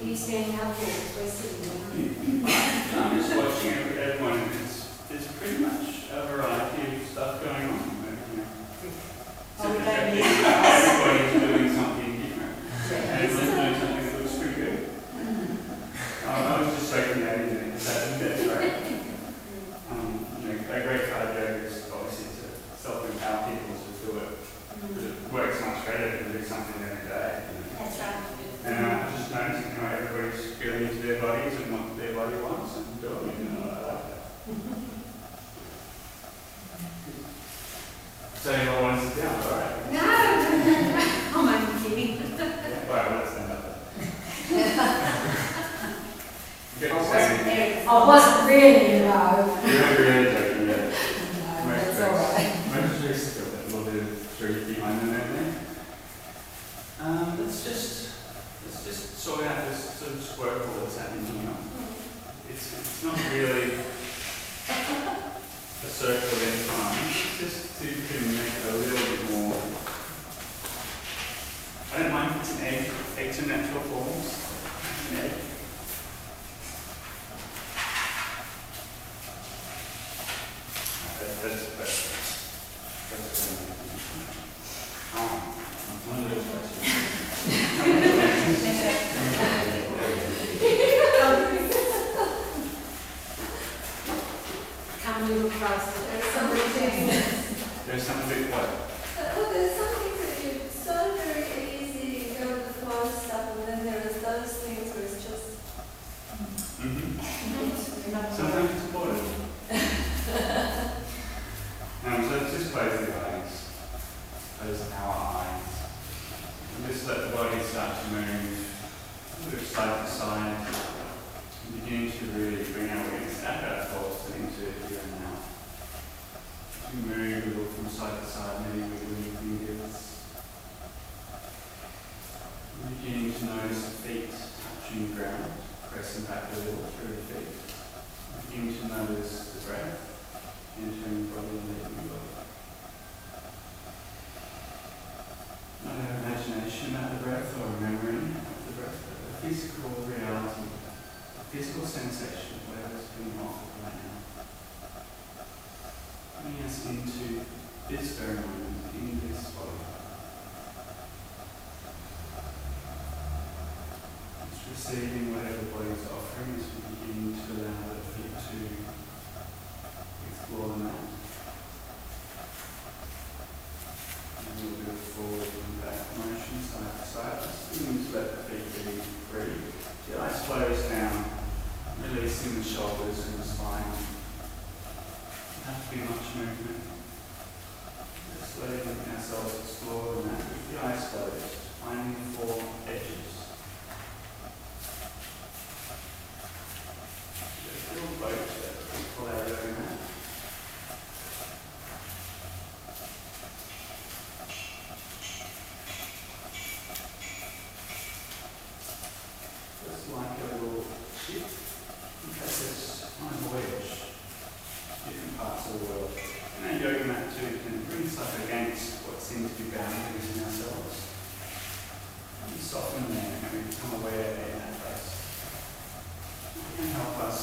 Are you standing up or we're sitting down? I'm just watching everyone, and there's pretty much a variety of stuff going on. Oh, we don't need Everybody's doing something different. And everyone's doing something that looks pretty good. I was just shaking that in there. That's great. A great cardio is obviously to self-empower people to do it. But it works much better than do something every day. That's right. And I'm just noticing how everybody's feeling into their bodies and what their body wants and doing it. And I like that. So you all want to sit down, alright? No! I'm only kidding. Yeah, well, let's stand up. I wasn't really, you know. You're not really joking, yeah. No, that's alright. Most tricks got that little bit of truth behind them there. Let's just sort out this sort of squircle that's happening here. It's not really a circle of any kind. It's just to make it a little bit more. I don't mind if it's an egg. Eggs are natural forms. An egg. That's one little question. Come a little closer. There's something what? Well, there's some things that you so very easy to go with the flow of stuff, and then there is those things where it's just. Sometimes it's important. So just close the eyes. Close our eyes. And just let the body start to move side to side. And beginning to really bring our awareness out of our thoughts and into here and now. To move a little from side to side, maybe wiggling your fingers. And beginning to notice the feet touching the ground, pressing back a little through the feet. Beginning to notice the breath. Entering the body and leaving the body. Not an imagination about the breath or a memory of the breath, but a physical reality, a physical sensation, whatever's being offered right now. Bringing us into this very moment, in this body. Just receiving whatever the body is offering as we begin to allow the feet to explore the mat. And a little bit of forward and back motion, side to side. Just beginning to let the feet be free. The eyes closed down, releasing the shoulders and the spine. Doesn't have to be much movement. Just letting ourselves explore the mat with the eyes closed, finding the four edges. Just little boats that we pull out of the mat. Just like a little ship, you take us on a voyage, different parts of the world. And that yoga mat too can bring us up against what seems to be boundaries in ourselves. And we soften there and we become aware in that place. It can help us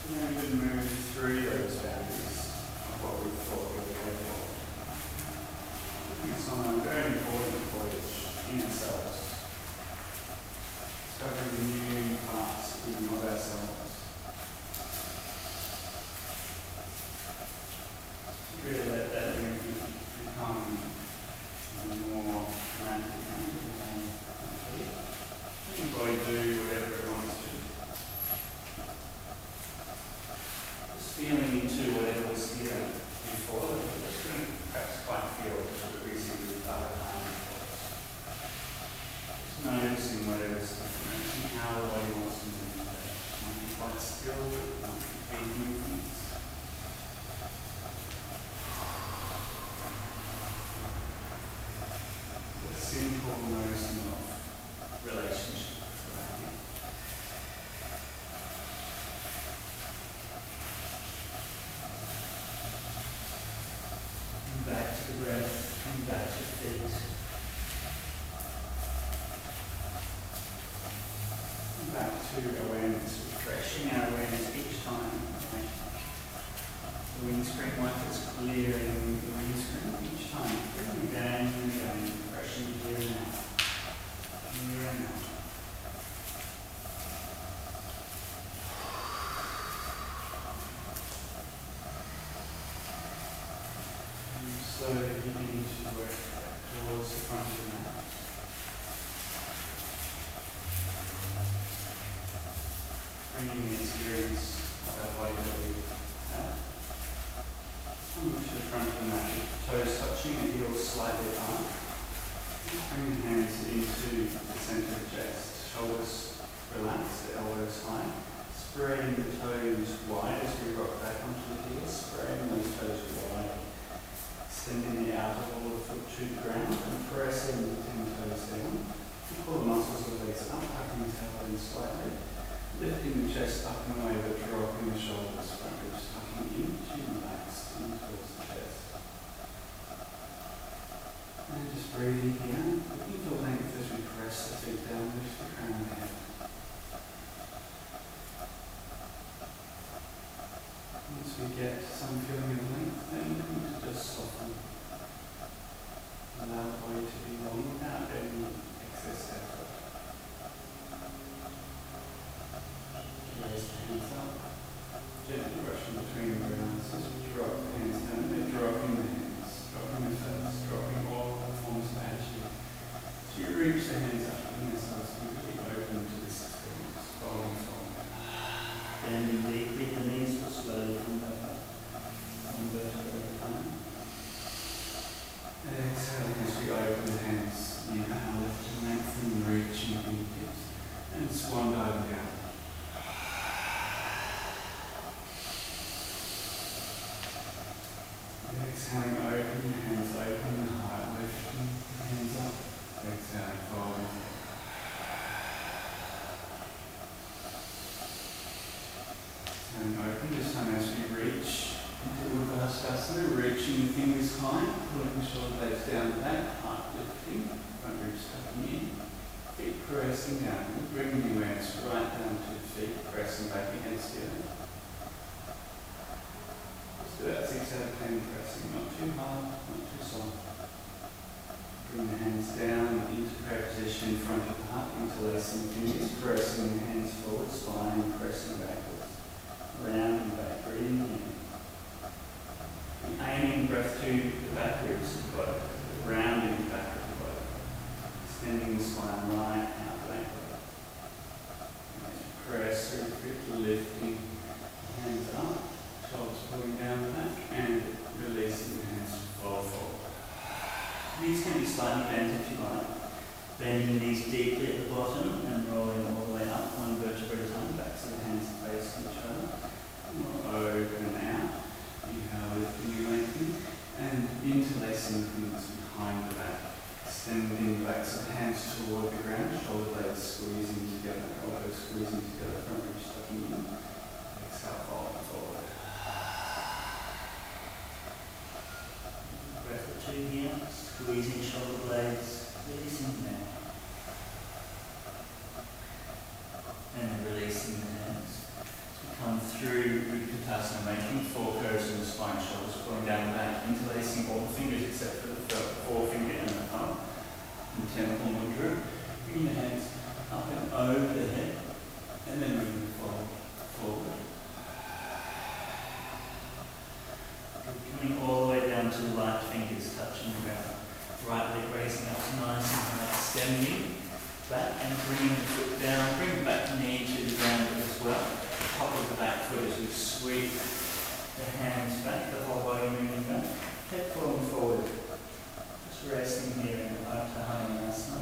to even move through those boundaries of what we thought we were capable of. It's on a very important voyage in ourselves. Discovering new parts even of ourselves. Really let that movement become more romantic and more complete. Let your body do whatever it wants to. Just feeling into whatever was here before, just couldn't perhaps quite feel what we recently started playing. Just noticing whatever's different, noticing how the body wants to move. It might be quite still, it might be big movements. A simple noticing of relationship around you. And back to the breath, and back to the feet. awareness, refreshing our awareness each time. Okay. The windscreen like it's clearing the windscreen each time. Again and again, refreshing here and now. Here and now. Slowly beginning to work towards the front of the mat. Bringing the experience of our body that we have. Come to the front of the mat, toes touching and heels slightly up. Bring the hands into the centre of the chest, shoulders relaxed, the elbows high. Spreading the toes wide as we rock back onto the heels, spreading those toes wide. Extending the outer wall of the foot to the ground and pressing the 10 toes down. Pull the muscles of the legs up, tucking the tailbone slightly. Lifting the chest up and away, but dropping the shoulders front, ribs tucking into the backs, in towards the chest. And just breathing here. Looking for length as we press the feet down, lift the crown of the head. Once we get some feeling of length, then we can just soften. Allow the body to be long without any excess effort. Raise the hands up. Gently brushing between the grounds as we drop the hands down. Then dropping the hands, dropping the face, dropping all forms of attitude. So you reach the hands up and yourselves completely open to this experience. Folding forward. Bending deeply, the knees will slowly come back up. One vertebra at a time. Exhaling as we open the hands. Inhale, lift and lengthen, reaching fingertips. And swan dive down. Exhaling, open your hands, open the heart, lifting the hands up. Exhaling, fold. And open this time as we reach into Uddhvasana, reaching the fingers high, pulling the shoulder blades down the back, heart lifting, front ribs tucking in, feet pressing down, bringing the awareness right down to the feet, pressing back against the earth. Let's do that 6 out of 10 pressing, not too hard, not too soft. Bring the hands down into prayer position in front of the heart, interlacing the fingers, pressing the hands forward, spine pressing backwards. Round and back, breathing in. And aiming breath to the back ribs of the body, rounding the back of the body. Extending the spine right out backward. Press through the feet, lifting the hands up, shoulders pulling down the back, and releasing the hands to fall forward. Knees can be slightly bent if you like. Bending the knees deeply at the bottom and rolling all the way up, one vertebra at a time, backs of the hands facing each other. We'll open out, inhale, lifting and lengthening, and interlacing the fingers behind the back. Extending the backs of the hands toward the ground, shoulder blades squeezing together, elbows squeezing together, front ribs tucking in. Exhale, fold forward. Breath or two here, squeezing shoulder blades, releasing them. And releasing the hands. So we come through Utkatasana, making 4 curves in the spine, shoulders pulling down the back, interlacing all the fingers except for the forefinger and the thumb. And temple mudra. Bring the hands up and over the head, and then moving the fold forward. Coming all the way down to the light fingers touching the ground. Right leg raising up nice and high, extending back and bringing the foot down. Bring the back knee to the ground as well. Top of the back foot as we sweep the hands back, the whole body moving back. Head falling forward. Just resting here in Utkatasana.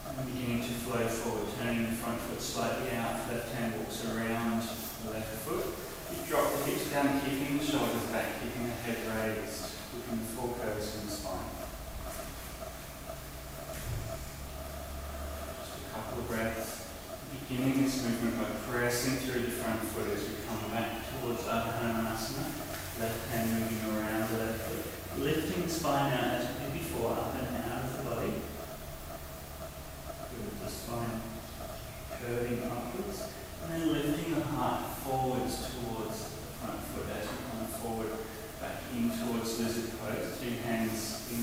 And beginning to flow forward, turning the front foot slightly out, left hand walks around the left foot. You drop the hips down, keeping the shoulders back, keeping the head raised, keeping the 4 curves in the spine. Just a couple of breaths. Beginning this movement by pressing through the front foot as we come back towards Utkatasana. Left hand moving around the left foot. Lifting the spine out as we did before, up and out of the body. Good. The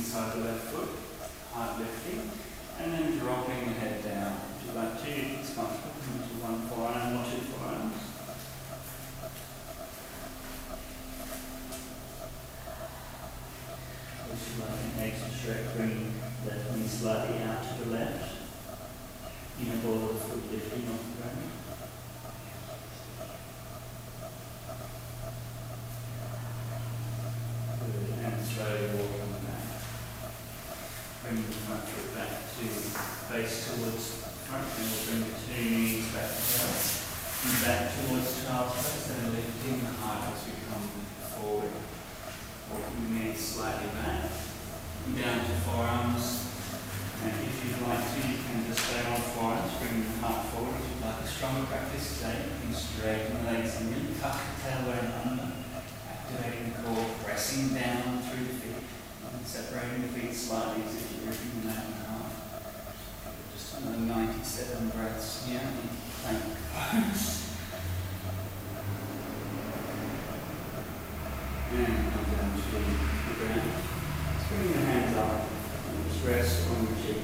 inside the left foot, heart lifting, and then dropping the head down. If you like to, it's comfortable, come to one forearm or two forearms. If you like an extra stretch, bring that knee slightly out to the left. You know, ball of the foot lifting off the ground. Good, and slowly walking back. Bring the front foot back to face towards the front, and we'll bring the two knees back together. And back towards child's pose, and lifting the heart as we come forward. Walking the knees slightly back, down to forearms. And if you'd like to, you can just stay on forearms, bring the heart forward. If you'd like a stronger practice today, you can straighten the legs and really tuck the tailbone under, activating the core, pressing down through the feet, and separating the feet slightly as if you're ripping them out in half. Just another 97 breaths here. Plank pose. And come down to the ground. Just bring your hands up and just rest on the cheek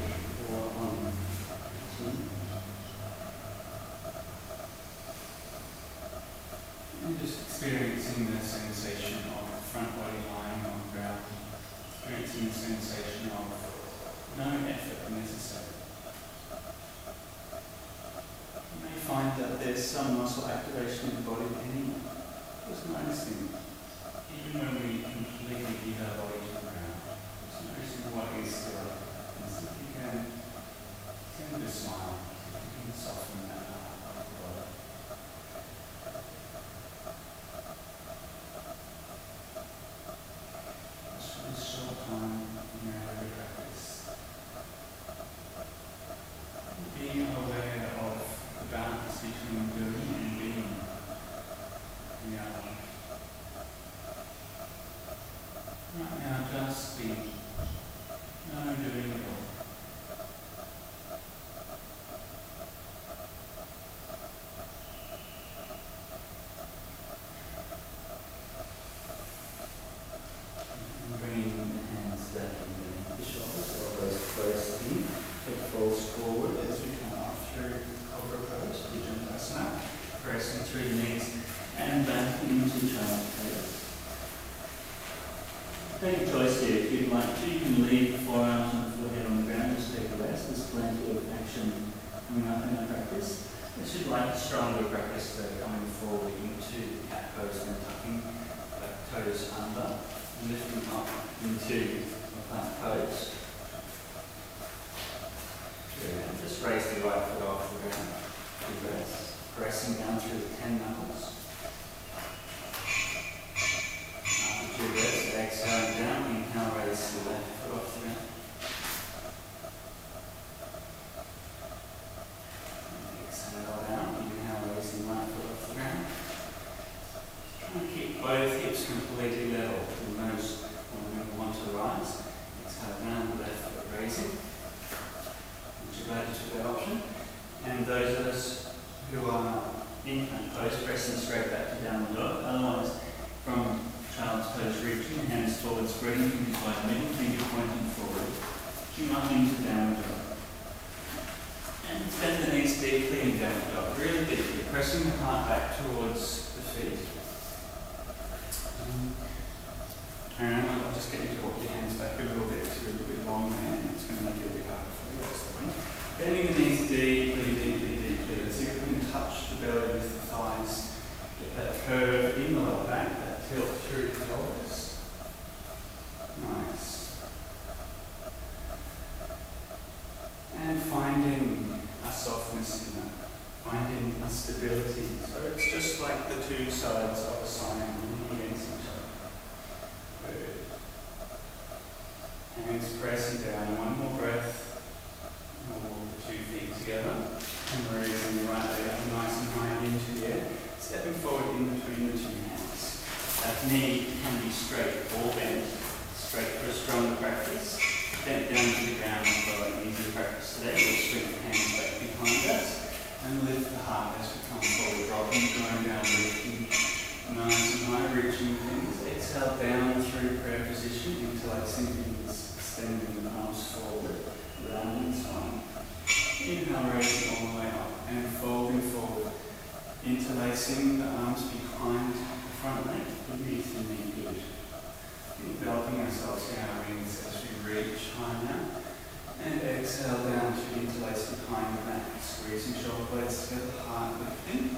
or on the chin. And just experiencing the sensation of the front body lying on the ground. Experiencing the sensation of no effort necessary. You may find that there's some muscle activation in the body anyway. Just noticing. Even when we completely give our body to the ground, just noticing what is still. And so if you can tend to smile, you can soften that part of the body. Just for this short time in your every practice, being aware of the balance between doing and being in your life. Right now, just be no doing at all. And bringing the hands down underneath the shoulders, elbows close in, hip falls forward as we come up through cobra pose, Bhujangasana, pressing through the knees and back into child's pose. Take a choice here. If you'd like to, you can leave the forearms and the forehead on the ground, just take a rest. There's plenty of action coming up in our practice. If you'd like a stronger practice today, coming forward into cat pose and tucking the toes under, and lifting up into the plank pose. Good. And just raise the right foot off the ground. Good rest. Pressing down through the 10 knuckles. Your rest, exhaling down, inhale, raise the left foot off the ground. Exhale down, inhale, raise the right foot off the ground. Try and keep both hips completely level. You'll notice when we want to rise, exhale down, left foot raising. Which is glad you took that option. And those of us who are in plank pose, pressing straight back to downward dog. Otherwise, from child's pose, reaching hands towards, spreading fingers wide, middle finger pointing forward, chin up into downward dog. And bend the knees deeply in downward dog, really deeply, pressing the heart back towards the feet. And I'll just get you to walk your hands back a little bit, it's a little bit long there, and it's going to make it a bit harder for you. That's the point. Bending the knees deeply, deeply, deeply. Let's see if we can touch the belly with the thighs. Get that curve in the lower back, that tilt through the pelvis. Nice. And finding a softness in that, finding a stability. So it's just like the two sides of a sine against each other. Good. Hands pressing down. One more breath. And we'll walk the 2 feet together. And raising the right leg up nice and high into the air. Stepping forward in between the 2 hands. That knee can be straight or bent. Straight for a stronger practice. Bent down to the ground for an easier practice today. We'll swing the hands back behind us. And lift the heart as we come forward. Dropping, going down, lifting. Nice and high, reaching things. Exhale down through prayer position, interlacing fingers. extending the arms forward, rounding spine. Inhale, raising all the way up and folding forward, interlacing the arms behind the front leg, beneath the knee, good. Enveloping ourselves in our wings as we reach high now. And exhale down to interlace behind the back, squeezing shoulder blades together, heart lifting.